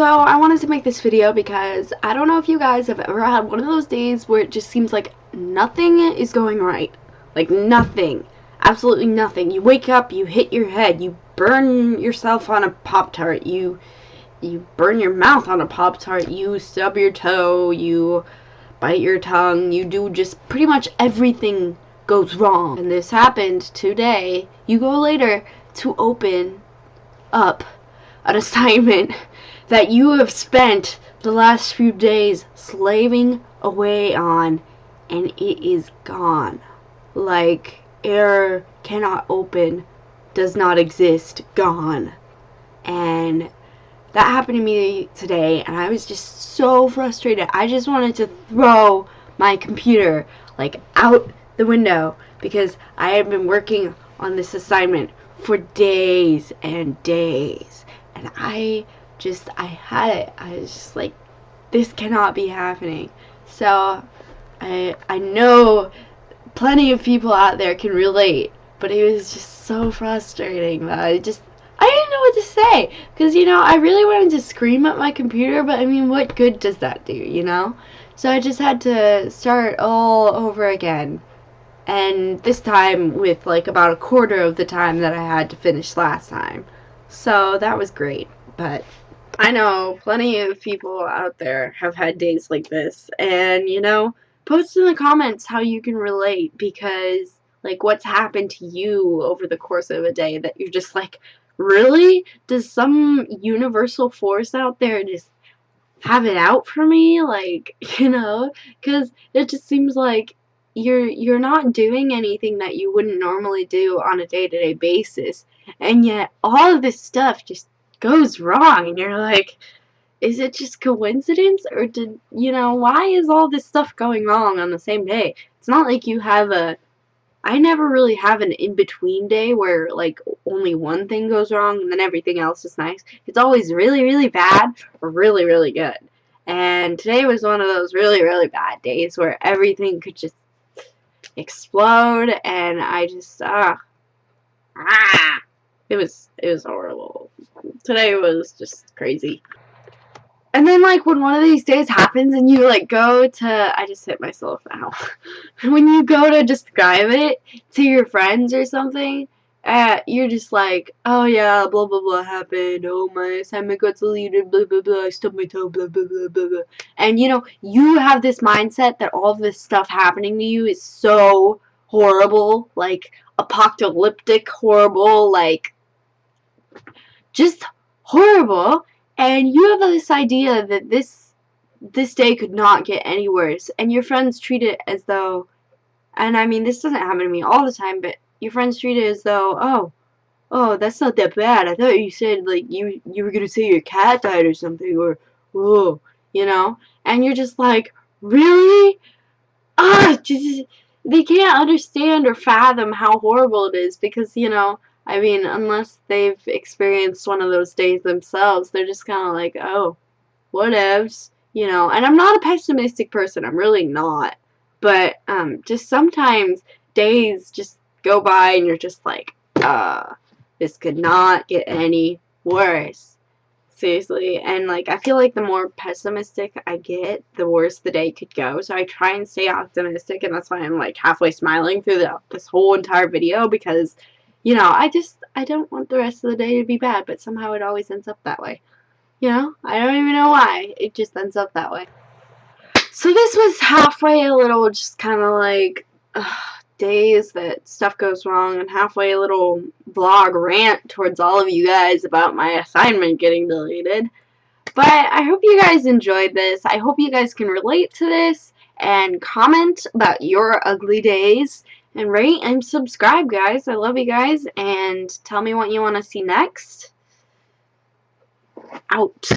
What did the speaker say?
So I wanted to make this video because I don't know if you guys have ever had one of those days where it just seems like nothing is going right. Like nothing. Absolutely nothing. You wake up, you hit your head, you burn yourself on a Pop-Tart, you burn your mouth on a Pop-Tart, you stub your toe, you bite your tongue, you do just pretty much everything goes wrong. And this happened today. You go later to open up an assignment that you have spent the last few days slaving away on, and it is gone. Like, error cannot open, does not exist, gone. And that happened to me today, and I was just so frustrated. I just wanted to throw my computer, like, out the window, because I had been working on this assignment for days and days, and I had it. I was just like, this cannot be happening. So I know plenty of people out there can relate, but it was just so frustrating that I didn't know what to say, because I really wanted to scream at my computer, but I mean, what good does that do? So I just had to start all over again, and this time with like about a quarter of the time that I had to finish last time. So that was great. But I know plenty of people out there have had days like this, and post in the comments how you can relate, because like, what's happened to you over the course of a day that you're just like, really? Does some universal force out there just have it out for me? Like, because it just seems like you're not doing anything that you wouldn't normally do on a day-to-day basis, and yet all of this stuff just goes wrong, and you're like, is it just coincidence, or why is all this stuff going wrong on the same day? It's not like you have I never really have an in-between day where like only one thing goes wrong and then everything else is nice. It's always really, really bad or really, really good. And today was one of those really, really bad days where everything could just explode, and I just it was horrible. Today was just crazy. And then, like, when one of these days happens and you, like, go to, I just hit myself now. When you go to describe it to your friends or something, you're just like, oh yeah, blah blah blah happened, oh my assignment got deleted, blah blah blah, I stubbed my toe, blah blah blah blah blah. And you have this mindset that all this stuff happening to you is so horrible, like, apocalyptic horrible, like, just horrible. And you have this idea that this day could not get any worse, and your friends treat it as though, and I mean, this doesn't happen to me all the time, but your friends treat it as though, oh, that's not that bad. I thought you said, like, you were gonna say your cat died or something, or, whoa, and you're just like, really? Just, they can't understand or fathom how horrible it is, because, I mean, unless they've experienced one of those days themselves, they're just kind of like, oh, whatevs, and I'm not a pessimistic person, I'm really not, but, just sometimes days just go by and you're just like, this could not get any worse, seriously. And like, I feel like the more pessimistic I get, the worse the day could go, so I try and stay optimistic, and that's why I'm like halfway smiling through this whole entire video, because I don't want the rest of the day to be bad, but somehow it always ends up that way. I don't even know why. It just ends up that way. So this was halfway a little just kind of like days that stuff goes wrong, and halfway a little vlog rant towards all of you guys about my assignment getting deleted. But I hope you guys enjoyed this. I hope you guys can relate to this and comment about your ugly days. And rate and subscribe, guys. I love you guys. And tell me what you want to see next. Out.